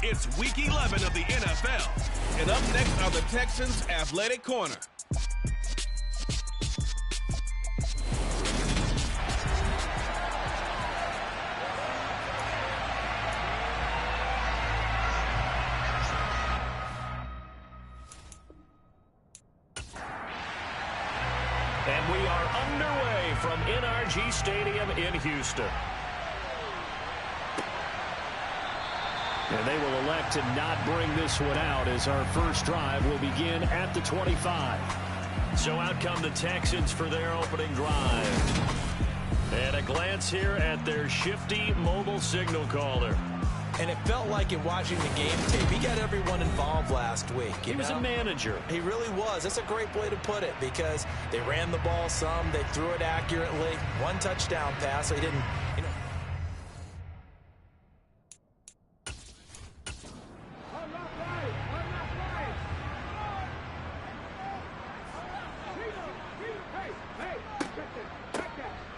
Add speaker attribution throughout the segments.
Speaker 1: It's Week 11 of the NFL. And up next are the Texans' Athletic Corner.
Speaker 2: And we are underway from NRG Stadium in Houston. And they will elect to not bring this one out as our first drive will begin at the 25. So out come the Texans for their opening drive. And a glance here at their shifty mobile signal caller.
Speaker 3: And it felt like in watching the game tape, he got everyone involved last week.
Speaker 2: He was a manager.
Speaker 3: He really was. That's a great way to put it because they ran the ball some. They threw it accurately. One touchdown pass. So he didn't,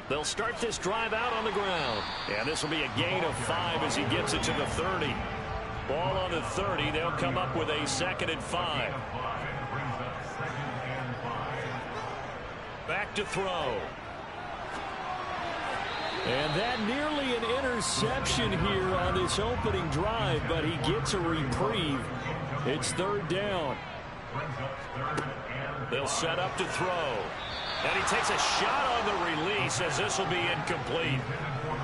Speaker 2: They'll start this drive out on the ground. And this will be a gain of 5 as he gets it to the 30. Ball on the 30. They'll come up with a 2nd and 5. Back to throw. And that nearly an interception here on this opening drive, but he gets a reprieve. It's 3rd down. They'll set up to throw. And he takes a shot on the release as this will be incomplete.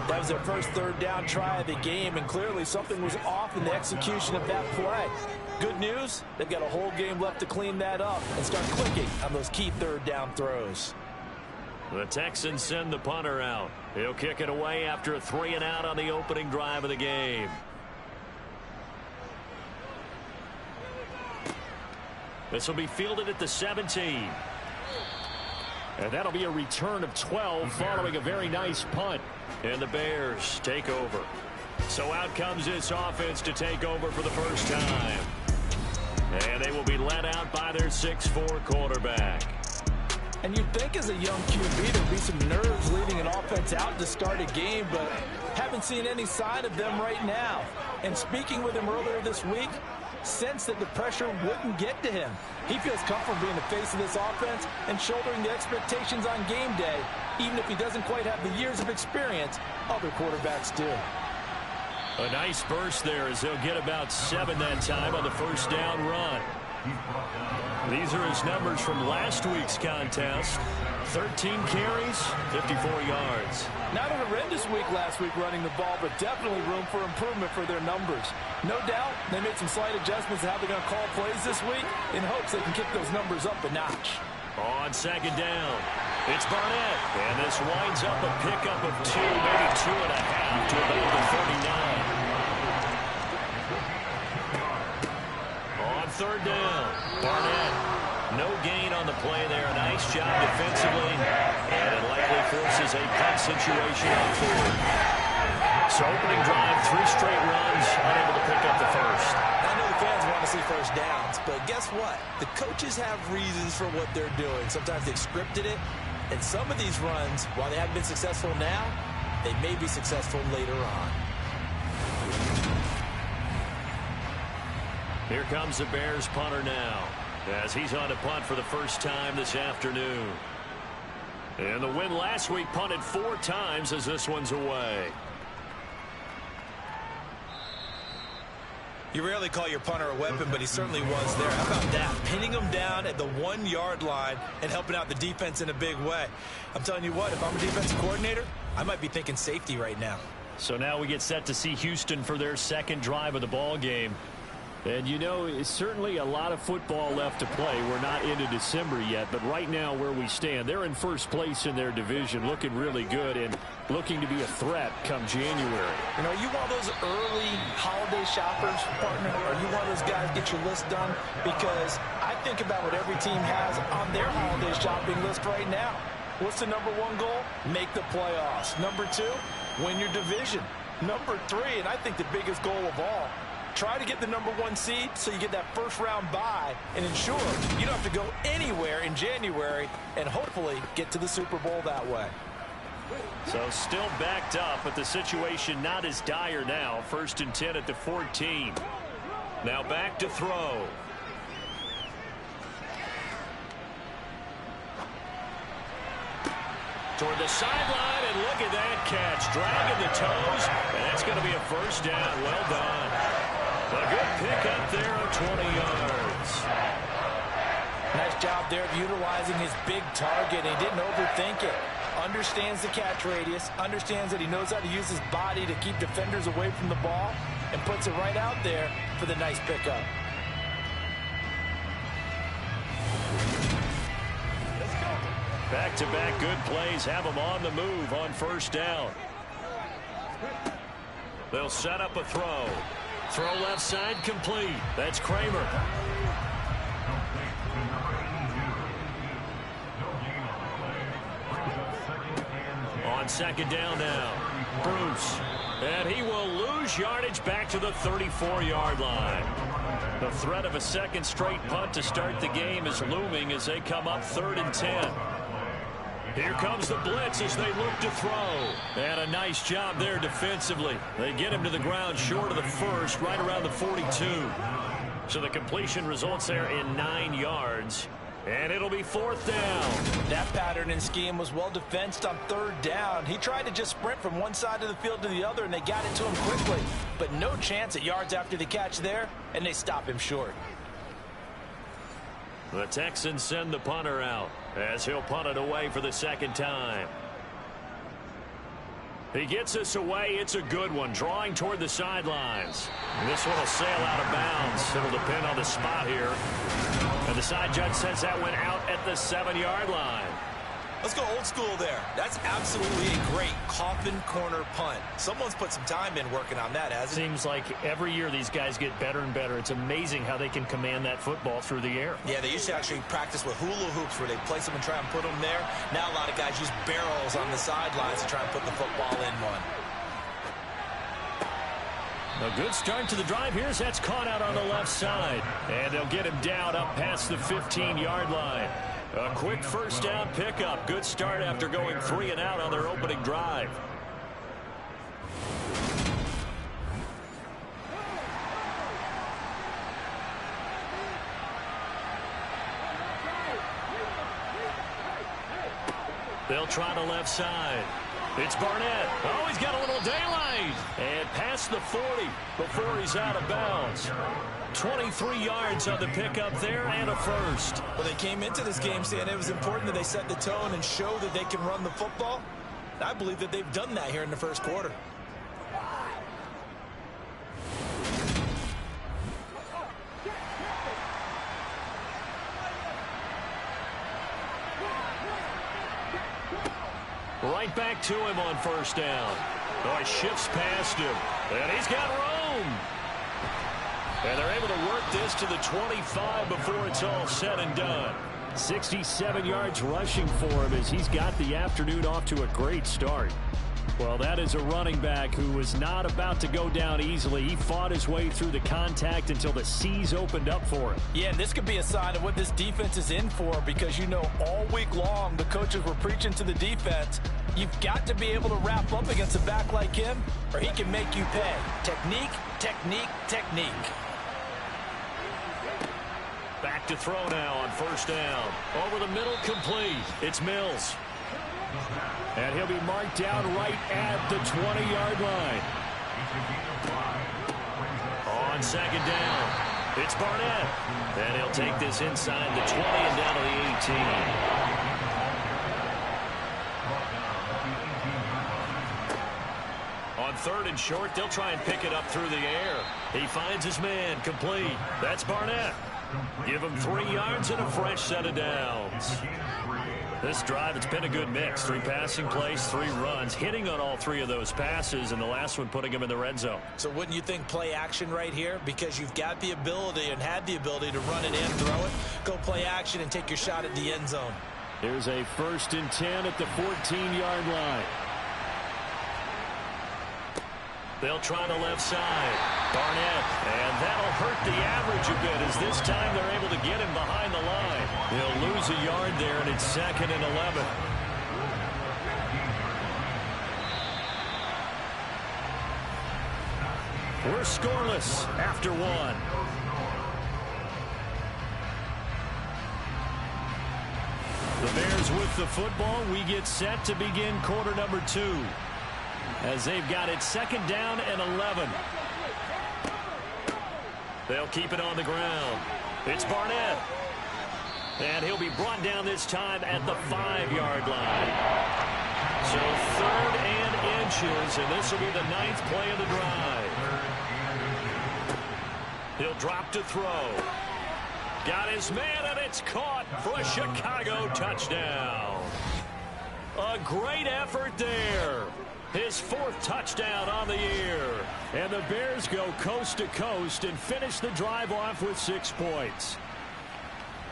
Speaker 3: That was their first 3rd down try of the game, and clearly something was off in the execution of that play. Good news, they've got a whole game left to clean that up and start clicking on those key 3rd down throws.
Speaker 2: The Texans send the punter out. He'll kick it away after a 3 and out on the opening drive of the game. This will be fielded at the 17. And that'll be a return of 12 following a very nice punt. And the Bears take over. So out comes this offense to take over for the first time. And they will be led out by their 6'4" quarterback.
Speaker 3: And you'd think as a young QB there'd be some nerves leading an offense out to start a game, but haven't seen any sign of them right now. And speaking with him earlier this week, sense that the pressure wouldn't get to him. He feels comfortable being the face of this offense and shouldering the expectations on game day, even if he doesn't quite have the years of experience other quarterbacks do.
Speaker 2: A nice burst there as they'll get about 7 that time on the first down run. These are his numbers from last week's contest. 13 carries, 54 yards.
Speaker 3: Not a horrendous week last week running the ball, but definitely room for improvement for their numbers. No doubt they made some slight adjustments to how they're going to call plays this week in hopes they can kick those numbers up a notch.
Speaker 2: On 2nd down, it's Barnett. And this winds up a pickup of 2, maybe 2.5 to about the 39. On 3rd down, Barnett. No gain on the play there. Nice job defensively. And it likely forces a punt situation on 4th. So opening drive, 3 straight runs, unable to pick up the first.
Speaker 3: I know the fans want to see first downs, but guess what? The coaches have reasons for what they're doing. Sometimes they've scripted it. And some of these runs, while they haven't been successful now, they may be successful later on.
Speaker 2: Here comes the Bears punter now, as he's on to punt for the first time this afternoon. And the win last week punted 4 times as this one's away.
Speaker 3: You rarely call your punter a weapon, but he certainly was there. How about that? Pinning him down at the 1-yard line and helping out the defense in a big way. I'm telling you what, if I'm a defensive coordinator, I might be thinking safety right now.
Speaker 2: So now we get set to see Houston for their 2nd drive of the ball game. And, you know, it's certainly a lot of football left to play. We're not into December yet, but right now where we stand, they're in first place in their division, looking really good and looking to be a threat come January.
Speaker 3: You know, you want those early holiday shoppers, partner, or you want those guys get your list done? Because I think about what every team has on their holiday shopping list right now. What's the number 1 goal? Make the playoffs. Number 2, win your division. Number 3, and I think the biggest goal of all, try to get the number 1 seed so you get that first-round bye and ensure you don't have to go anywhere in January and hopefully get to the Super Bowl that way.
Speaker 2: So still backed up, but the situation not as dire now. 1st and 10 at the 14. Now back to throw. Toward the sideline, and look at that catch. Dragging the toes, and that's going to be a first down. Well done. A good pickup there of 20 yards.
Speaker 3: Nice job there of utilizing his big target. He didn't overthink it. Understands the catch radius, understands that he knows how to use his body to keep defenders away from the ball, and puts it right out there for the nice pickup.
Speaker 2: Back-to-back good plays have them on the move on first down. They'll set up a throw. Throw left side complete. That's Kramer. On second down now, Bruce. And he will lose yardage back to the 34-yard line. The threat of a second straight punt to start the game is looming as they come up 3rd and 10. Here comes the blitz as they look to throw. And a nice job there defensively. They get him to the ground short of the first, right around the 42. So the completion results there in 9 yards. And it'll be 4th down.
Speaker 3: That pattern and scheme was well defensed on 3rd down. He tried to just sprint from one side of the field to the other, and they got it to him quickly. But no chance at yards after the catch there, and they stop him short.
Speaker 2: The Texans send the punter out as he'll punt it away for the second time. He gets this away. It's a good one, drawing toward the sidelines. This one will sail out of bounds. It'll depend on the spot here. And the side judge says that went out at the 7-yard line.
Speaker 4: Let's go old school there. That's absolutely a great coffin corner punt. Someone's put some time in working on that, hasn't it?
Speaker 5: Seems like every year these guys get better and better. It's amazing how they can command that football through the air.
Speaker 4: Yeah, they used to actually practice with hula hoops where they place them and try and put them there. Now a lot of guys use barrels on the sidelines to try and put the football in one.
Speaker 2: A good start to the drive here as that's caught out on the left side. And they'll get him down up past the 15-yard line. A quick first down pickup. Good start after going 3 and out on their opening drive. They'll try the left side. It's Barnett. Oh, he's got a little daylight. And past the 40 before he's out of bounds. 23 yards on the pickup there and a first.
Speaker 4: Well, they came into this game saying it was important that they set the tone and show that they can run the football. And I believe that they've done that here in the first quarter.
Speaker 2: Right back to him on first down. Oh, he shifts past him. And he's got room. And they're able to work this to the 25 before it's all said and done. 67 yards rushing for him as he's got the afternoon off to a great start. Well, that is a running back who was not about to go down easily. He fought his way through the contact until the seas opened up for him.
Speaker 3: Yeah, this could be a sign of what this defense is in for, because you know all week long the coaches were preaching to the defense, you've got to be able to wrap up against a back like him or he can make you pay. Technique, technique, technique.
Speaker 2: Back to throw now on first down. Over the middle, complete. It's Mills. And he'll be marked down right at the 20-yard line. On second down, it's Barnett. And he'll take this inside the 20 and down to the 18. On 3rd and short, they'll try and pick it up through the air. He finds his man, complete. That's Barnett. Give him 3 yards and a fresh set of downs. This drive, it's been a good mix. 3 passing plays, 3 runs, hitting on all 3 of those passes, and the last one putting him in the red zone.
Speaker 4: So wouldn't you think play action right here? Because you've got the ability and had the ability to run it in, throw it, go play action, and take your shot at the end zone.
Speaker 2: Here's a 1st and 10 at the 14-yard line. They'll try the left side. Barnett, and that'll hurt the average a bit as this time they're able to get him behind the line. He'll lose a yard there, and it's 2nd and 11. We're scoreless after one. The Bears with the football. We get set to begin quarter number 2. As they've got it 2nd down and 11. They'll keep it on the ground. It's Barnett. And he'll be brought down this time at the 5-yard line. So 3rd and inches, and this will be the 9th play of the drive. He'll drop to throw. Got his man, and it's caught for a Chicago touchdown. A great effort there. His 4th touchdown on the year. And the Bears go coast to coast and finish the drive off with 6 points.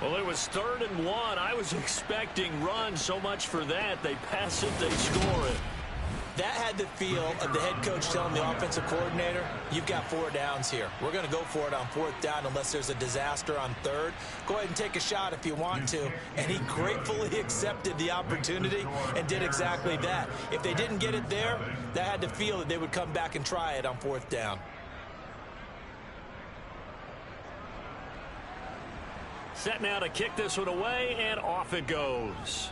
Speaker 2: Well, it was 3rd and 1. I was expecting run. So much for that. They pass it, they score it.
Speaker 4: That had the feel of the head coach telling the offensive coordinator, you've got 4 downs here. We're going to go for it on 4th down unless there's a disaster on 3rd. Go ahead and take a shot if you want to. And he gratefully accepted the opportunity and did exactly that. If they didn't get it there, that had the feel that they would come back and try it on 4th down.
Speaker 2: Set now to kick this one away, and off it goes.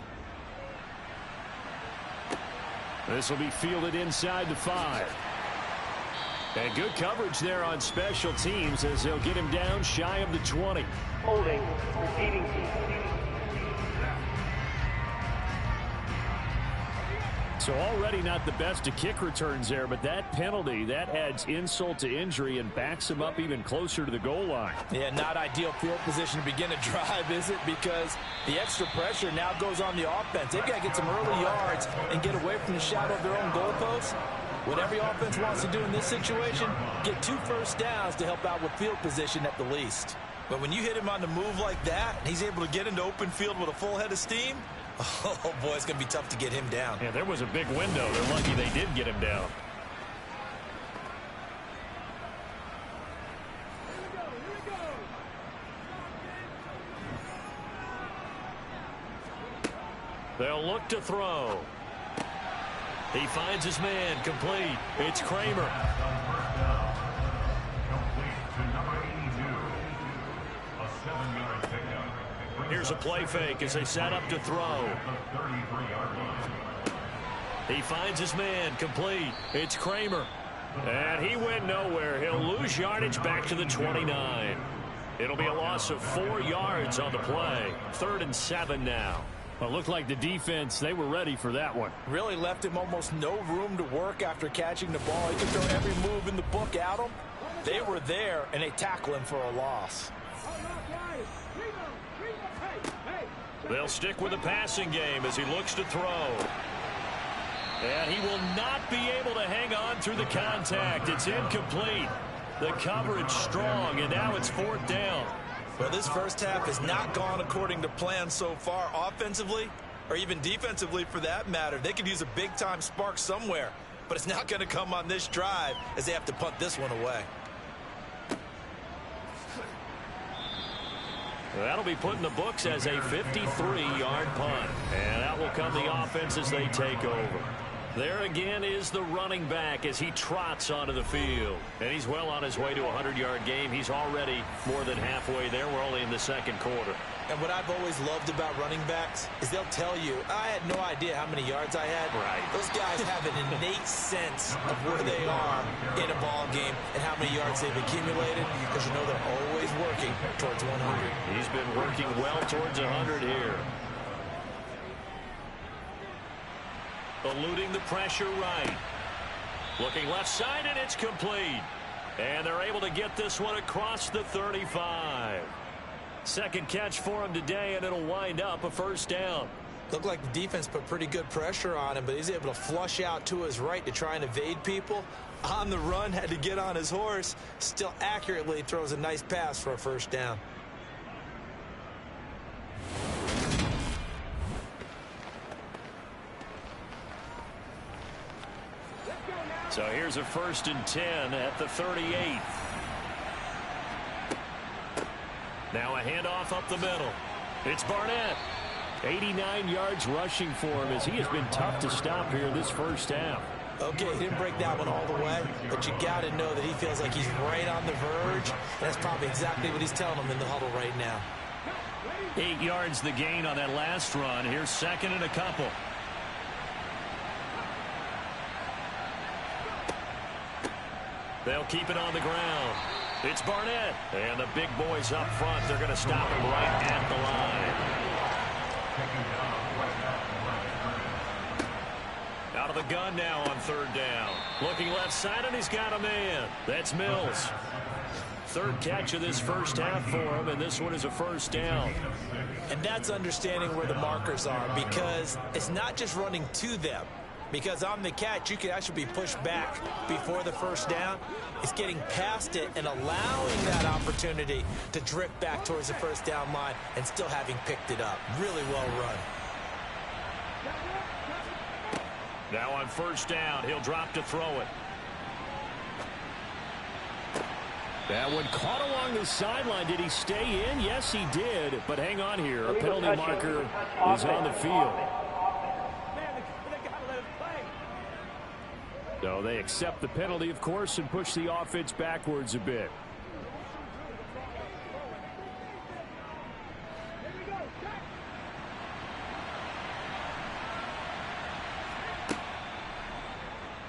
Speaker 2: This will be fielded inside the 5. And good coverage there on special teams as they'll get him down shy of the 20.
Speaker 6: Holding. Repeating.
Speaker 2: So already not the best to kick returns there, but that penalty, that adds insult to injury and backs him up even closer to the goal line.
Speaker 4: Yeah, not ideal field position to begin a drive, is it? Because the extra pressure now goes on the offense. They've got to get some early yards and get away from the shadow of their own goalposts. What every offense wants to do in this situation, get 2 first downs to help out with field position at the least.
Speaker 3: But when you hit him on the move like that, and he's able to get into open field with a full head of steam, oh, boy, it's going to be tough to get him down.
Speaker 2: Yeah, there was a big window. They're lucky they did get him down. They'll look to throw. He finds his man, complete. It's Kramer. Here's a play fake as they set up to throw. He finds his man, complete. It's Kramer. And he went nowhere. He'll lose yardage back to the 29. It'll be a loss of 4 yards on the play. 3rd and 7 now. Well, it looked like the defense, they were ready for that one.
Speaker 4: Really left him almost no room to work after catching the ball. He could throw every move in the book at him. They were there, and they tackle him for a loss.
Speaker 2: They'll stick with the passing game as he looks to throw. And he will not be able to hang on through the contact. It's incomplete. The coverage strong, and now it's 4th down.
Speaker 3: Well, this first half has not gone according to plan so far offensively, or even defensively for that matter. They could use a big-time spark somewhere, but it's not going to come on this drive as they have to punt this one away.
Speaker 2: That'll be put in the books as a 53-yard punt. And out will come the offense as they take over. There again is the running back as he trots onto the field. And he's well on his way to a 100-yard game. He's already more than halfway there. We're only in the 2nd quarter.
Speaker 4: And what I've always loved about running backs is they'll tell you, I had no idea how many yards I had.
Speaker 2: Right.
Speaker 4: Those guys have an innate sense of where they are in a ball game and how many yards they've accumulated, because you know they're always working towards 100.
Speaker 2: He's been working well towards 100 here. Eluding the pressure right. Looking left side, and it's complete. And they're able to get this one across the 35. 2nd catch for him today, and it'll wind up a 1st down.
Speaker 4: Looked like the defense put pretty good pressure on him, but he's able to flush out to his right to try and evade people. On the run, had to get on his horse. Still accurately throws a nice pass for a 1st down.
Speaker 2: So here's a 1st and 10 at the 38. Now a handoff up the middle. It's Barnett. 89 yards rushing for him as he has been tough to stop here this first half.
Speaker 4: Okay, he didn't break that one all the way, but you got to know that he feels like he's right on the verge. That's probably exactly what he's telling them in the huddle right now.
Speaker 2: 8 yards the gain on that last run. Here's second and a couple. They'll keep it on the ground. It's Barnett. And the big boys up front, they're going to stop him right at the line. Out of the gun now on third down. Looking left side, and he's got a man. That's Mills. Third catch of this first half for him, and this one is a first down.
Speaker 4: And that's understanding where the markers are, because it's not just running to them. Because on the catch, you can actually be pushed back before the first down. It's getting past it and allowing that opportunity to drift back towards the first down line and still having picked it up. Really well run.
Speaker 2: Now on first down, he'll drop to throw it. That one caught along the sideline. Did he stay in? Yes, he did. But hang on here. A penalty marker is on the field. So they accept the penalty, of course, and push the offense backwards a bit.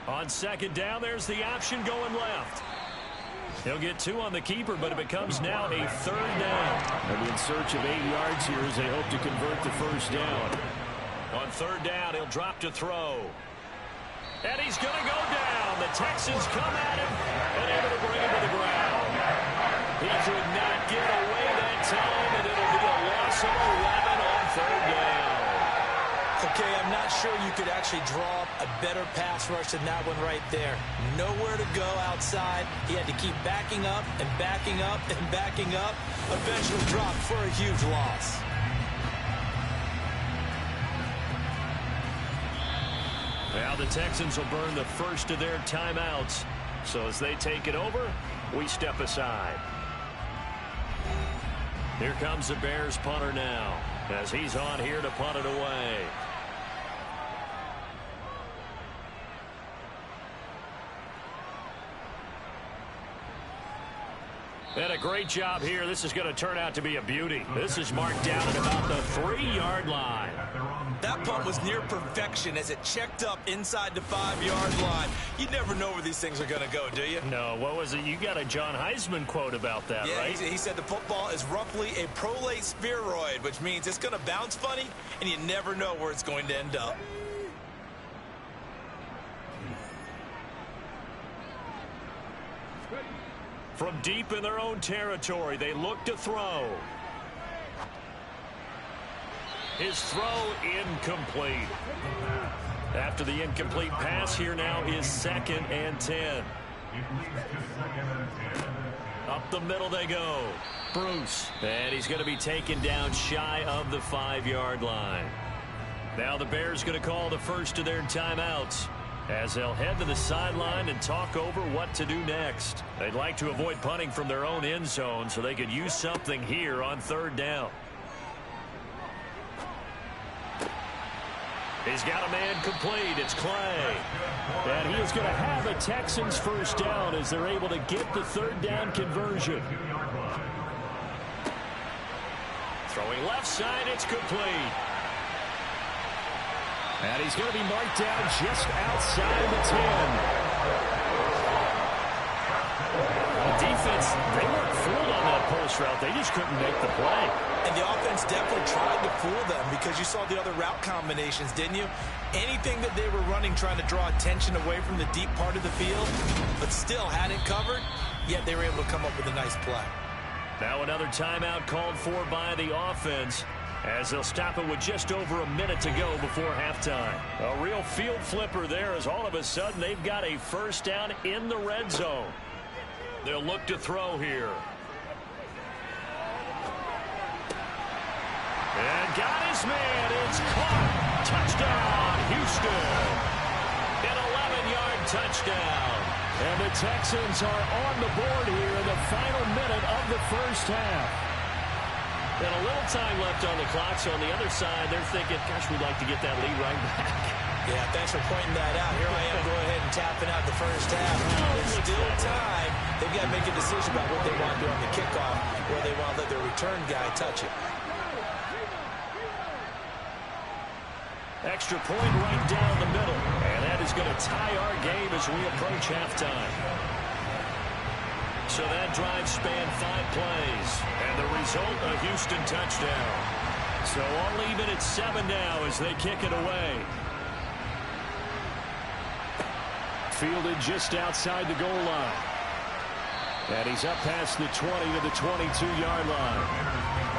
Speaker 2: On second down, there's the option going left. He'll get 2 on the keeper, but it becomes now a third down. And in search of 8 yards here as they hope to convert the first down. On third down, he'll drop to throw. And he's going to go down. The Texans come at him and able to bring him to the ground. He could not get away that time, and it'll be a loss of 11 on third down.
Speaker 4: Okay, I'm not sure you could actually draw up a better pass rush than that one right there. Nowhere to go outside. He had to keep backing up and backing up and backing up. Eventually dropped for a huge loss.
Speaker 2: Now the Texans will burn the first of their timeouts. So as they take it over, we step aside. Here comes the Bears punter now, as he's on here to punt it away. And a great job here. This is going to turn out to be a beauty. This is marked down at about the 3-yard line.
Speaker 4: That punt was near perfection as it checked up inside the 5-yard line. You never know where these things are going to go, do you?
Speaker 5: No, what was it? You got a John Heisman quote about that, right?
Speaker 4: He said the football is roughly a prolate spheroid, which means it's going to bounce funny, and you never know where it's going to end up.
Speaker 2: From deep in their own territory, they look to throw. His throw incomplete. After the incomplete pass, here now is 2nd and 10. Up the middle they go. Bruce. And he's going to be taken down shy of the 5-yard line. Now the Bears going to call the first of their timeouts, as they'll head to the sideline and talk over what to do next. They'd like to avoid punting from their own end zone so they could use something here on third down. He's got a man complete. It's Clay. And he is going to have a Texans first down as they're able to get the third down conversion. Throwing left side, it's complete. And he's going to be marked down just outside the 10. The defense, they weren't fooled on that post route. They just couldn't make the play.
Speaker 4: And the offense definitely tried to fool them because you saw the other route combinations, didn't you? Anything that they were running trying to draw attention away from the deep part of the field, but still had it covered, yet they were able to come up with a nice play.
Speaker 2: Now another timeout called for by the offense, as they'll stop it with just over a minute to go before halftime. A real field flipper there, as all of a sudden they've got a first down in the red zone. They'll look to throw here. And got his man. It's caught. Touchdown, Houston. An 11-yard touchdown. And the Texans are on the board here in the final minute of the first half. And a little time left on the clock, so on the other side, they're thinking, gosh, we'd like to get that lead right back.
Speaker 4: Yeah, thanks for pointing that out. Here I am, go ahead and and tapping out the first half. There's still time. They've got to make a decision about what they want to do on the kickoff, where they want to let their return guy touch it.
Speaker 2: Extra point right down the middle. And that is going to tie our game as we approach halftime. So that drive spanned 5 plays. And the result, a Houston touchdown. So all even at 7 now as they kick it away. Fielded just outside the goal line. And he's up past the 20 to the 22-yard line.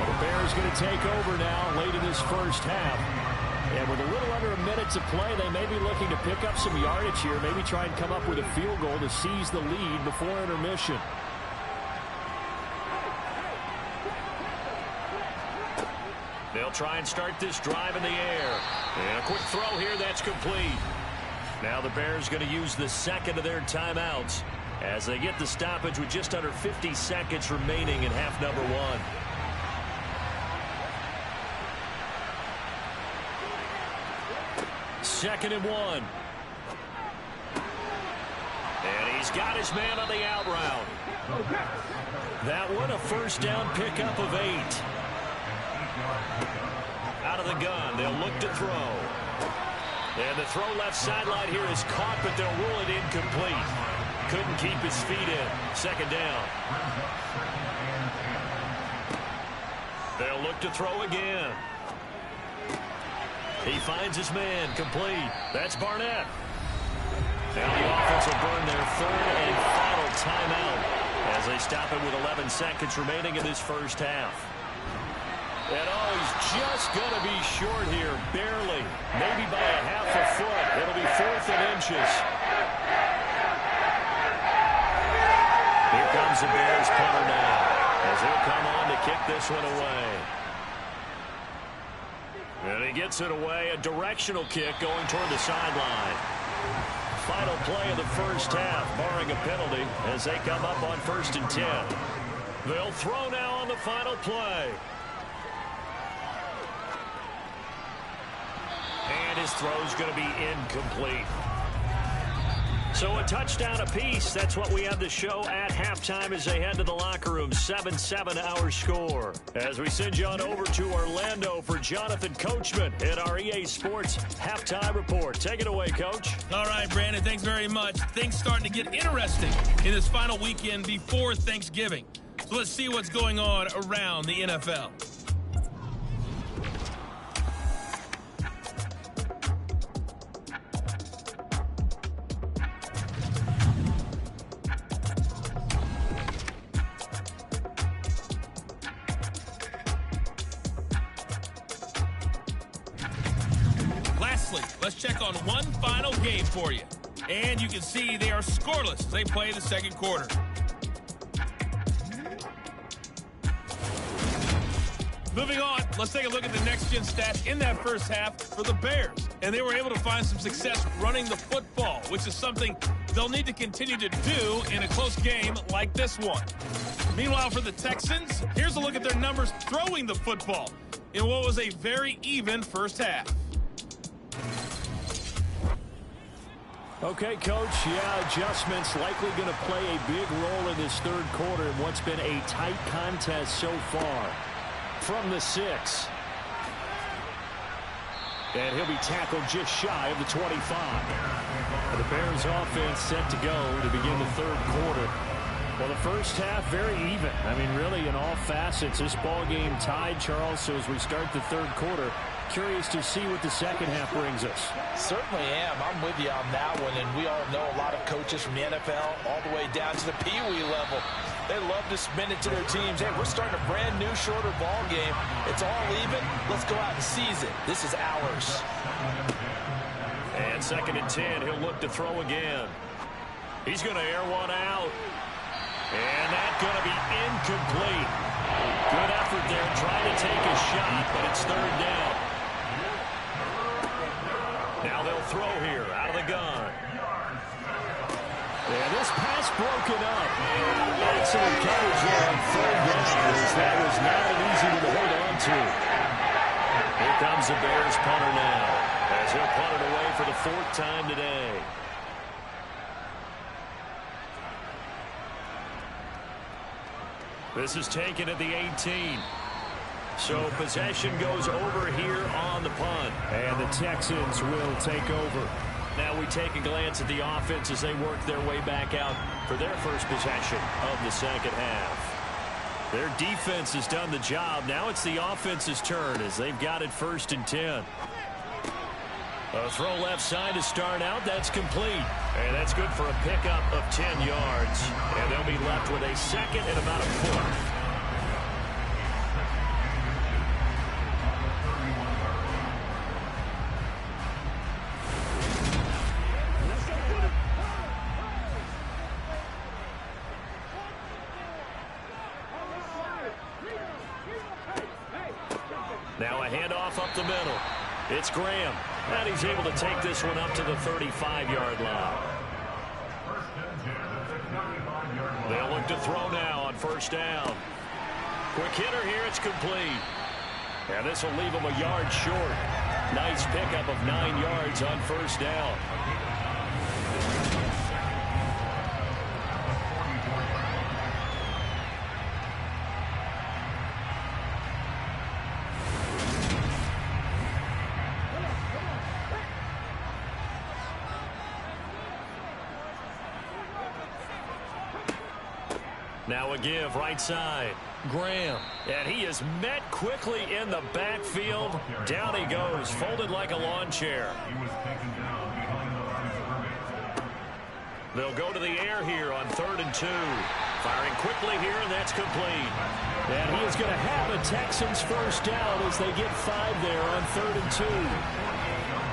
Speaker 2: The Bears going to take over now late in this first half. And with a little under a minute to play, they may be looking to pick up some yardage here, maybe try and come up with a field goal to seize the lead before intermission. They'll try and start this drive in the air. And a quick throw here, that's complete. Now the Bears going to use the second of their timeouts as they get the stoppage with just under 50 seconds remaining in half number 1. Second and 1. And he's got his man on the out route. That one a first down pickup of 8. Out of the gun, they'll look to throw. And the throw left sideline here is caught, but they'll rule it incomplete. Couldn't keep his feet in. Second down. They'll look to throw again. He finds his man, complete. That's Barnett. Now the offense will burn their third and final timeout as they stop it with 11 seconds remaining in this first half. And oh, he's just going to be short here, barely. Maybe by a half a foot. It'll be 4th and inches. Here comes the Bears punter now as he'll come on to kick this one away. And he gets it away, a directional kick going toward the sideline. Final play of the first half, barring a penalty, as they come up on 1st and 10. They'll throw now on the final play. And his throw's going to be incomplete. So a touchdown apiece. That's what we have to show at halftime as they head to the locker room. 7-7 our score. As we send you on over to Orlando for Jonathan Coachman in our EA Sports Halftime Report. Take it away, Coach.
Speaker 7: All right, Brandon, thanks very much. Things starting to get interesting in this final weekend before Thanksgiving. So let's see what's going on around the NFL. Let's check on one final game for you. And you can see they are scoreless as they play the second quarter. Moving on, let's take a look at the next-gen stats in that first half for the Bears. And they were able to find some success running the football, which is something they'll need to continue to do in a close game like this one. Meanwhile, for the Texans, here's a look at their numbers throwing the football in what was a very even first half.
Speaker 2: Okay, Coach, adjustments likely going to play a big role in this third quarter in what's been a tight contest so far. From the 6. And he'll be tackled just shy of the 25. The Bears offense set to go to begin the third quarter. Well, the first half, very even. I mean, really, in all facets, this ball game tied, Charles. So as we start the third quarter, curious to see what the second half brings us.
Speaker 3: Certainly am. I'm with you on that one. And we all know a lot of coaches from the NFL all the way down to the Pee-wee level. They love to spin it to their teams. Hey, we're starting a brand new, shorter ball game. It's all even. Let's go out and seize it. This is ours.
Speaker 2: And 2nd and 10. He'll look to throw again. He's going to air one out. And that's going to be incomplete. Good effort there trying to take a shot, but it's third down. Now they'll throw here out of the gun. And this pass broken up. Excellent coverage there on third down, as that was not an easy one to hold on to. Here comes the Bears punter now, as he'll punt it away for the 4th time today. This is taken at the 18. So possession goes over here on the punt.
Speaker 5: And the Texans will take over.
Speaker 2: Now we take a glance at the offense as they work their way back out for their first possession of the second half. Their defense has done the job. Now it's the offense's turn as they've got it 1st and 10. A throw left side to start out. That's complete. And that's good for a pickup of 10 yards. And they'll be left with a second and about a foot. Now a handoff up the middle. It's Graham. And he's able to take this one up to the 35-yard line. They'll look to throw now on 1st down. Quick hitter here. It's complete. And this will leave him a yard short. Nice pickup of 9 yards on 1st down. Now a give right side. Graham. And he is met quickly in the backfield. Down he goes, folded like a lawn chair. They'll go to the air here on 3rd and 2. Firing quickly here, and that's complete.
Speaker 5: And he is going to have a Texans 1st down as they get 5 there on 3rd and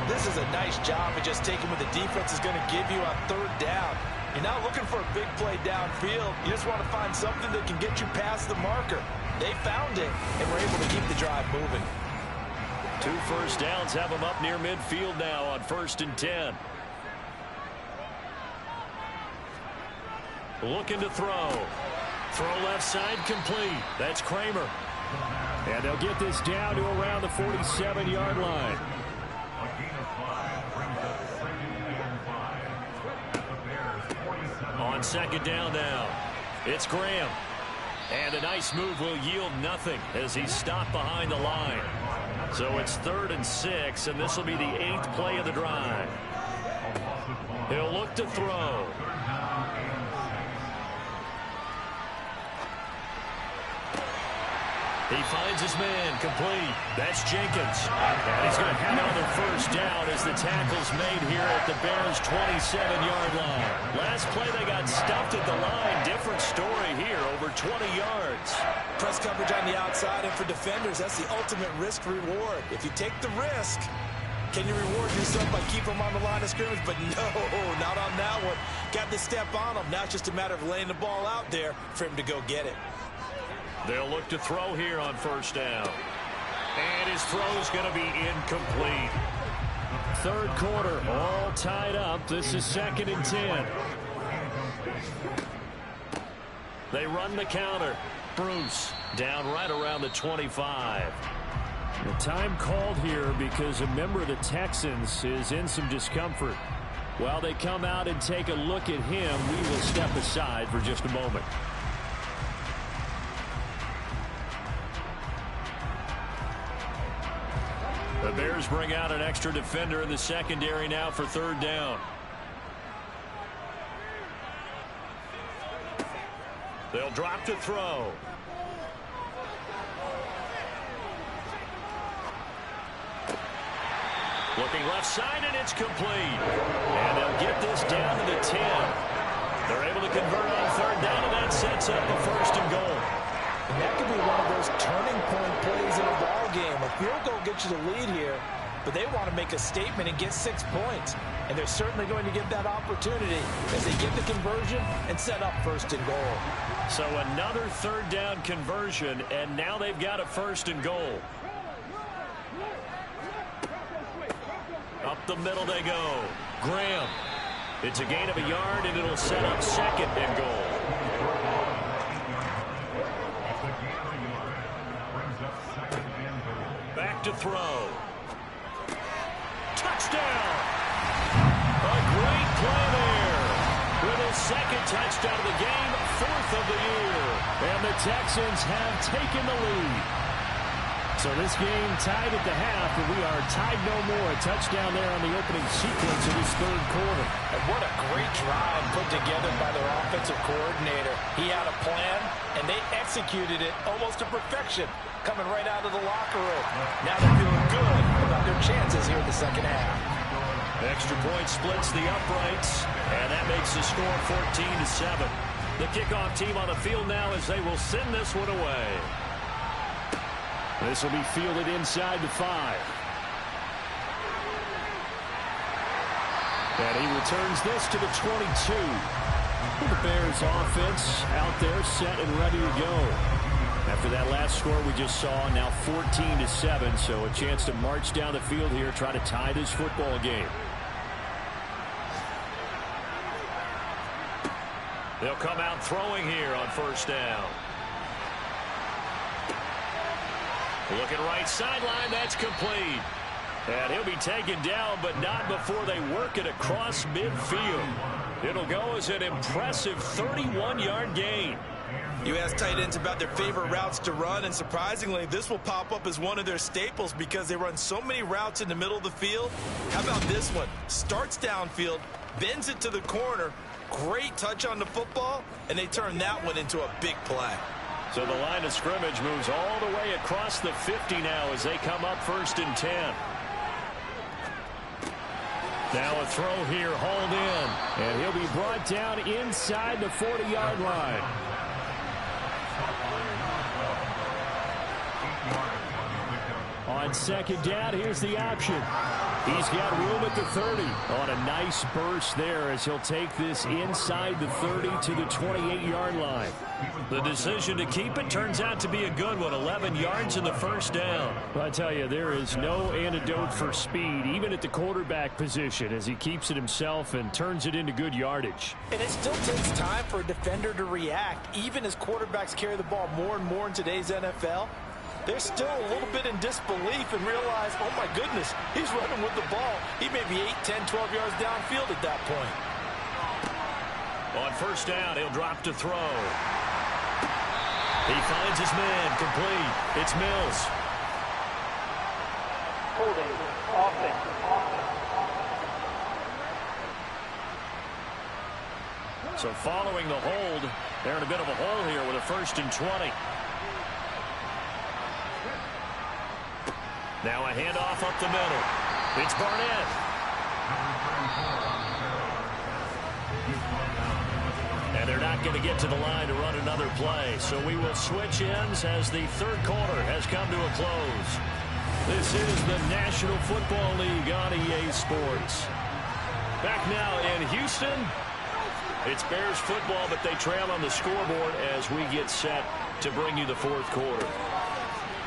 Speaker 5: 2.
Speaker 3: This is a nice job of just taking what the defense is going to give you on 3rd down. You're not looking for a big play downfield. You just want to find something that can get you past the marker. They found it, and were able to keep the drive moving.
Speaker 2: 2 first downs have them up near midfield now on 1st and 10. Looking to throw. Throw left side complete. That's Kramer.
Speaker 5: And they'll get this down to around the 47-yard line.
Speaker 2: On 2nd down now, it's Graham. And a nice move will yield nothing as he's stopped behind the line. So it's 3rd and 6, and this will be the 8th play of the drive. He'll look to throw. He finds his man complete. That's Jenkins. And he's going to have another 1st down as the tackle's made here at the Bears' 27-yard line. Last play they got stuffed at the line. Different story here, over 20 yards.
Speaker 3: Press coverage on the outside, and for defenders, that's the ultimate risk-reward. If you take the risk, can you reward yourself by keeping them on the line of scrimmage? But no, not on that one. Got the step on him. Now it's just a matter of laying the ball out there for him to go get it.
Speaker 2: They'll look to throw here on 1st down. And his throw's going to be incomplete.
Speaker 5: 3rd quarter, all tied up. This is 2nd and 10.
Speaker 2: They run the counter. Bruce down right around the 25.
Speaker 5: The time called here because a member of the Texans is in some discomfort. While they come out and take a look at him, we will step aside for just a moment.
Speaker 2: The Bears bring out an extra defender in the secondary now for 3rd down. They'll drop to throw. Looking left side, and it's complete. And they'll get this down to the 10. They're able to convert on 3rd down, and that sets up a 1st and goal.
Speaker 3: And that could be one of those turning point plays in a ball game. A field goal gets you the lead here, but they want to make a statement and get 6 points. And they're certainly going to get that opportunity as they get the conversion and set up 1st and goal.
Speaker 2: So another 3rd down conversion, and now they've got a 1st and goal. Up the middle they go. Graham. It's a gain of a yard, and it'll set up 2nd and goal. Back to throw. Touchdown! A great play there. With his 2nd touchdown of the game, 4th of the year.
Speaker 5: And the Texans have taken the lead. So this game tied at the half, but we are tied no more. A touchdown there on the opening sequence of this 3rd quarter.
Speaker 3: And what a great drive put together by their offensive coordinator. He had a plan, and they executed it almost to perfection, coming right out of the locker room. Now they're feeling good about their chances here in the second half.
Speaker 2: Extra point splits the uprights, and that makes the score 14-7. The kickoff team on the field now as they will send this one away.
Speaker 5: This will be fielded inside the 5. And he returns this to the 22. The Bears offense out there set and ready to go. After that last score we just saw, now 14-7, so a chance to march down the field here, try to tie this football game.
Speaker 2: They'll come out throwing here on 1st down. Looking right sideline, that's complete. And he'll be taken down, but not before they work it across midfield. It'll go as an impressive 31-yard gain.
Speaker 3: You ask tight ends about their favorite routes to run, and surprisingly, this will pop up as one of their staples because they run so many routes in the middle of the field. How about this one? Starts downfield, bends it to the corner, great touch on the football, and they turn that one into a big play.
Speaker 2: So the line of scrimmage moves all the way across the 50 now as they come up 1st and 10.
Speaker 5: Now a throw here, hauled in. And he'll be brought down inside the 40-yard line. On 2nd down, here's the option. He's got room at the 30. On a nice burst there as he'll take this inside the 30 to the 28-yard line.
Speaker 2: The decision to keep it turns out to be a good one. 11 yards in the 1st down.
Speaker 5: Well, I tell you, there is no antidote for speed, even at the quarterback position, as he keeps it himself and turns it into good yardage.
Speaker 3: And it still takes time for a defender to react. Even as quarterbacks carry the ball more and more in today's NFL, they're still a little bit in disbelief and realize, oh my goodness, he's running with the ball. He may be 8, 10, 12 yards downfield at that point.
Speaker 2: On 1st down, he'll drop to throw. He finds his man, complete. It's Mills.
Speaker 6: Holding, offense.
Speaker 2: So following the hold, they're in a bit of a hole here with a 1st and 20. Now a handoff up the middle. It's Barnett. And they're not going to get to the line to run another play. So we will switch ends as the 3rd quarter has come to a close. This is the National Football League on EA Sports. Back now in Houston. It's Bears football, but they trail on the scoreboard as we get set to bring you the 4th quarter.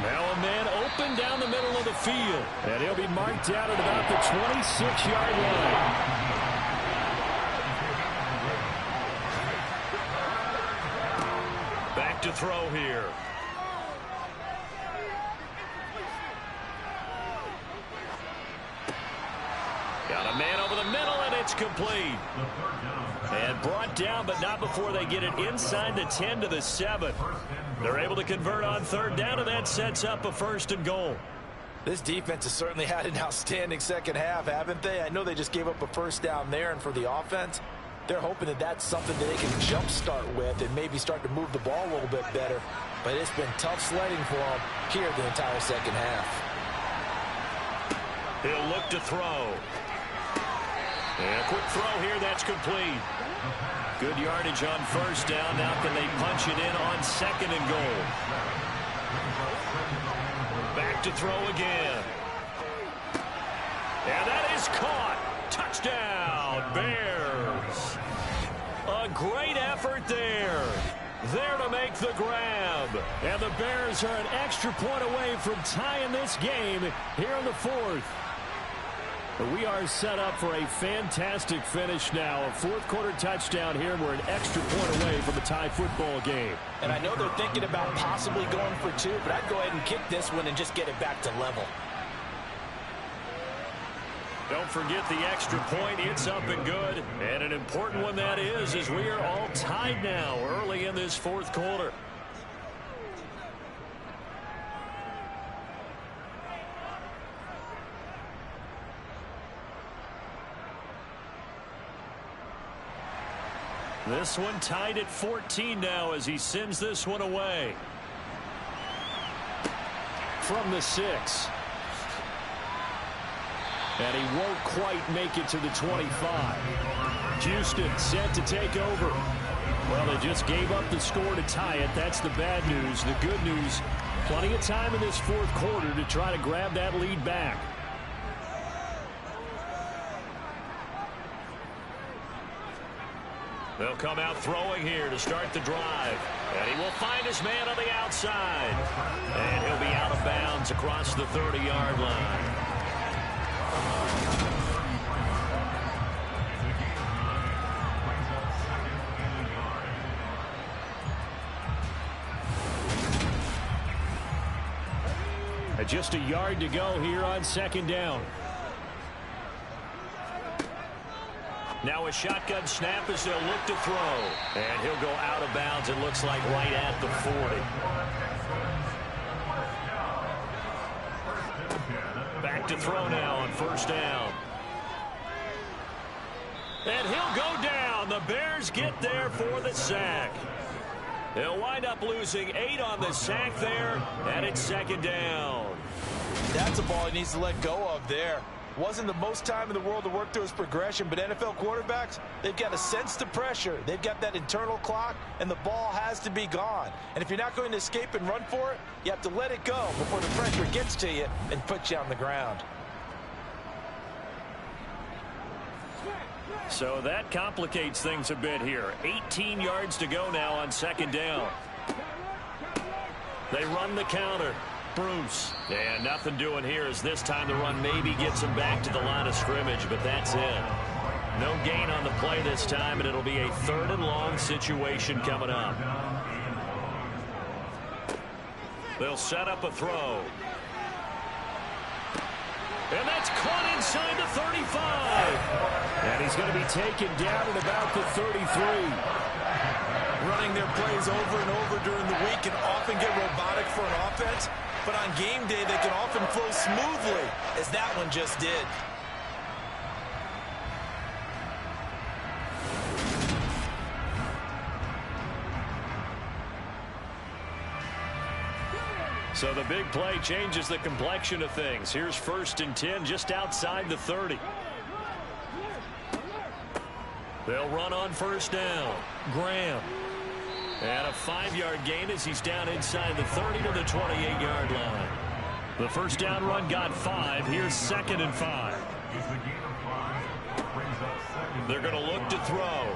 Speaker 5: Now a man open down the middle of the field. And he'll be marked out at about the 26-yard line.
Speaker 2: Back to throw here. Got a man over the middle, and it's complete. And brought down, but not before they get it inside the 10 to the 7. They're able to convert on 3rd down, and that sets up a 1st and goal.
Speaker 3: This defense has certainly had an outstanding second half, haven't they? I know they just gave up a 1st down there, and for the offense, they're hoping that that's something that they can jumpstart with and maybe start to move the ball a little bit better. But it's been tough sledding for them here the entire second half.
Speaker 2: He'll look to throw. And a quick throw here, that's complete. Good yardage on 1st down. Now can they punch it in on 2nd and goal? Back to throw again. And that is caught. Touchdown, Bears. A great effort there. There to make the grab.
Speaker 5: And the Bears are an extra point away from tying this game here in the 4th. We are set up for a fantastic finish now. A 4th quarter touchdown here. We're an extra point away from a tie football game.
Speaker 3: And I know they're thinking about possibly going for 2, but I'd go ahead and kick this one and just get it back to level.
Speaker 2: Don't forget the extra point. It's up and good. And an important one that is, as we are all tied now early in this fourth quarter. This one tied at 14 now as he sends this one away. From the 6. And he won't quite make it to the 25. Houston set to take over. Well, they just gave up the score to tie it. That's the bad news. The good news, plenty of time in this fourth quarter to try to grab that lead back. They'll come out throwing here to start the drive. And he will find his man on the outside. And he'll be out of bounds across the 30-yard line. Just a yard to go here on second down. Now a shotgun snap as they'll look to throw. And he'll go out of bounds, it looks like, right at the 40. Back to throw now on first down. And he'll go down. The Bears get there for the sack. They'll wind up losing 8 on the sack there, and it's second down.
Speaker 3: That's a ball he needs to let go of there. Wasn't the most time in the world to work through his progression, but NFL quarterbacks, they've got to sense the pressure. They've got that internal clock, and the ball has to be gone. And if you're not going to escape and run for it, you have to let it go before the pressure gets to you and puts you on the ground.
Speaker 2: So that complicates things a bit here. 18 yards to go now on second down. They run the counter. Bruce. And nothing doing here as this time the run maybe gets him back to the line of scrimmage, but that's it. No gain on the play this time, and it'll be a 3rd and long situation coming up. They'll set up a throw. And that's caught inside the 35. And he's going to be taken down at about the 33.
Speaker 3: Running their plays over and over during the week can often get robotic for an offense, but on game day they can often flow smoothly, as that one just did.
Speaker 2: So the big play changes the complexion of things. Here's 1st and 10 just outside the 30. They'll run on first down. Graham. And a 5-yard gain as he's down inside the 30 to the 28-yard line. The first down run got 5. Here's 2nd and 5. They're going to look to throw.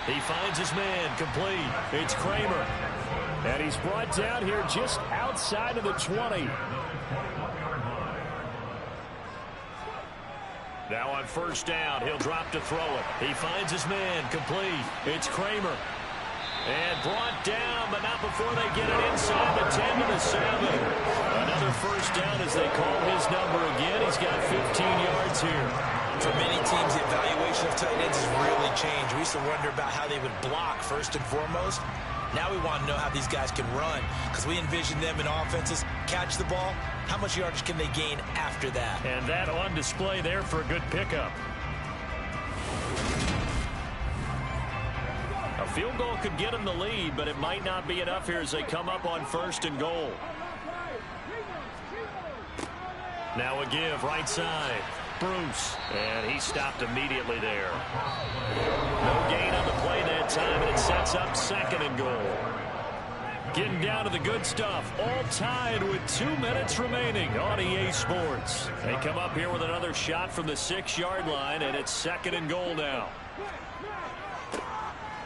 Speaker 2: He finds his man complete. It's Kramer. And he's brought down here just outside of the 20. Now on first down, he'll drop to throw it. He finds his man complete. It's Kramer. And brought down, but not before they get it inside the 10 to the 7. Another first down as they call his number again. He's got 15 yards here.
Speaker 3: For many teams, the evaluation of tight ends has really changed. We used to wonder about how they would block first and foremost. Now we want to know how these guys can run, because we envision them in offenses catch the ball. How much yardage can they gain after that?
Speaker 2: And that on display there for a good pickup. A field goal could get them the lead, but it might not be enough here as they come up on 1st and goal. Now a give right side. Bruce. And he stopped immediately there. No gain on the play that time, and it sets up 2nd and goal. Getting down to the good stuff. All tied with 2 minutes remaining on EA Sports. They come up here with another shot from the 6-yard line, and it's 2nd and goal now.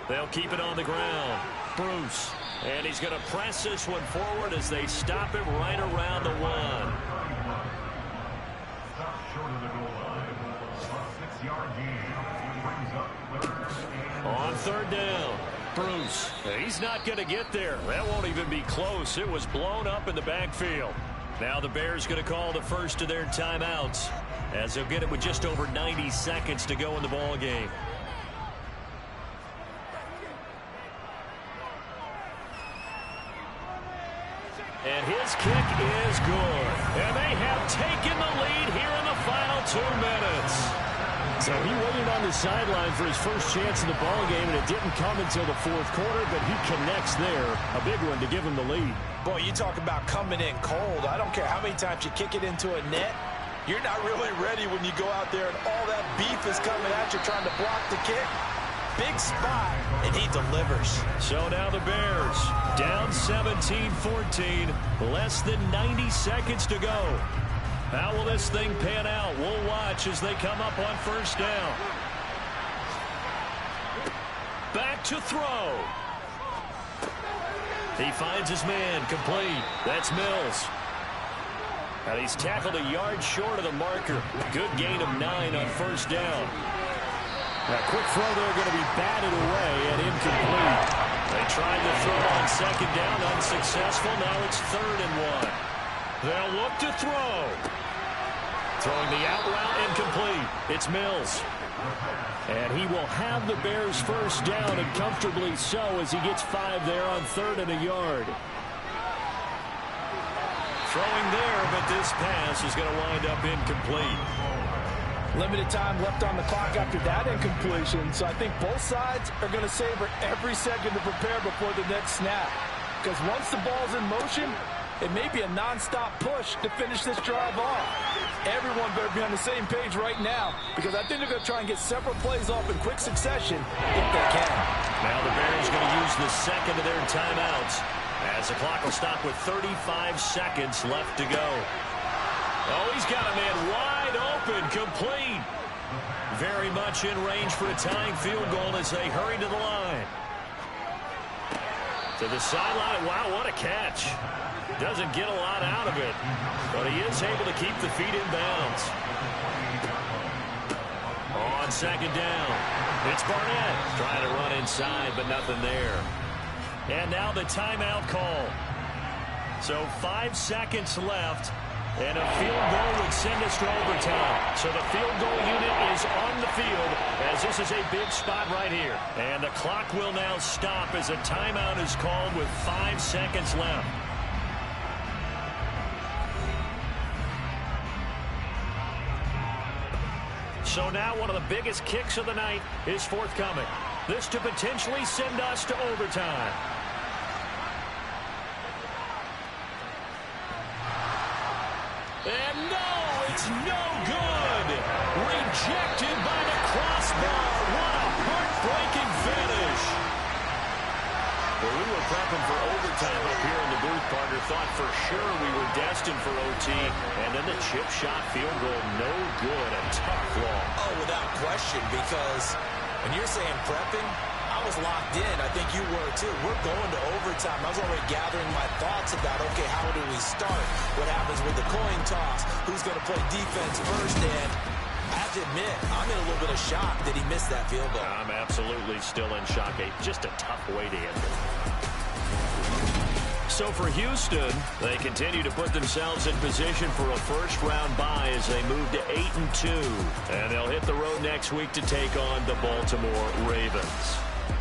Speaker 2: They'll keep it on the ground. Bruce. And he's going to press this one forward as they stop him right around the 1. On 3rd down, Bruce. He's not going to get there. That won't even be close. It was blown up in the backfield. Now the Bears going to call the first of their timeouts. as they'll get it with just over 90 seconds to go in the ball game. And his kick is good. And they have taken the lead here in the final 2 minutes.
Speaker 5: So he waited on the sideline for his first chance in the ball game, and it didn't come until the 4th quarter, but he connects there. A big one to give him the lead.
Speaker 3: Boy, you talk about coming in cold. I don't care how many times you kick it into a net. You're not really ready when you go out there and all that beef is coming at you trying to block the kick. Big spot, and he delivers.
Speaker 2: So now the Bears down 17-14, less than 90 seconds to go. How will this thing pan out? We'll watch as they come up on first down. Back to throw. He finds his man, complete. That's Mills. And he's tackled a yard short of the marker. Good gain of 9 on first down.
Speaker 5: A quick throw there going to be batted away and incomplete.
Speaker 2: They tried to throw on second down, unsuccessful. Now it's 3rd and 1. They'll look to throw. Throwing the out route, incomplete. It's Mills.
Speaker 5: And he will have the Bears first down, and comfortably so, as he gets 5 there on 3rd and a yard.
Speaker 2: Throwing there, but this pass is going to wind up incomplete.
Speaker 3: Limited time left on the clock after that incompletion, so I think both sides are going to savor every second to prepare before the next snap. Because once the ball's in motion, it may be a non-stop push to finish this drive off. Everyone better be on the same page right now, because I think they're going to try and get several plays off in quick succession if they can.
Speaker 2: Now the Bears going to use the second of their timeouts, as the clock will stop with 35 seconds left to go. Oh, he's got a man wide open, complete. Very much in range for a tying field goal as they hurry to the line. To the sideline. Wow, what a catch. Doesn't get a lot out of it, but he is able to keep the feet in bounds. On second down, it's Barnett trying to run inside, but nothing there. And now the timeout call. So 5 seconds left. And a field goal would send us to overtime. So the field goal unit is on the field as this is a big spot right here. And the clock will now stop as a timeout is called with 5 seconds left. So now one of the biggest kicks of the night is forthcoming. This to potentially send us to overtime. And no, it's no good. Rejected by the crossbar. What a heartbreaking finish. Well, we were prepping for overtime up here in the booth, partner. Thought for sure we were destined for OT. And then the chip shot field goal, no good. A tough call.
Speaker 4: Oh, without question, because when you're saying prepping, I was locked in. I think you were too. We're going to overtime. I was already gathering my thoughts about, okay, how do we start? What happens with the coin toss? Who's going to play defense first? And I have to admit, I'm in a little bit of shock that he missed that field goal.
Speaker 2: I'm absolutely still in shock. Just a tough way to end it. So for Houston, they continue to put themselves in position for a first-round bye as they move to 8-2. And they'll hit the road next week to take on the Baltimore Ravens.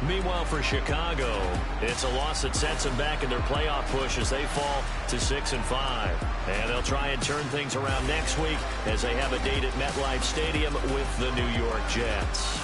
Speaker 2: Meanwhile, for Chicago, it's a loss that sets them back in their playoff push as they fall to 6-5. And they'll try and turn things around next week as they have a date at MetLife Stadium with the New York Jets.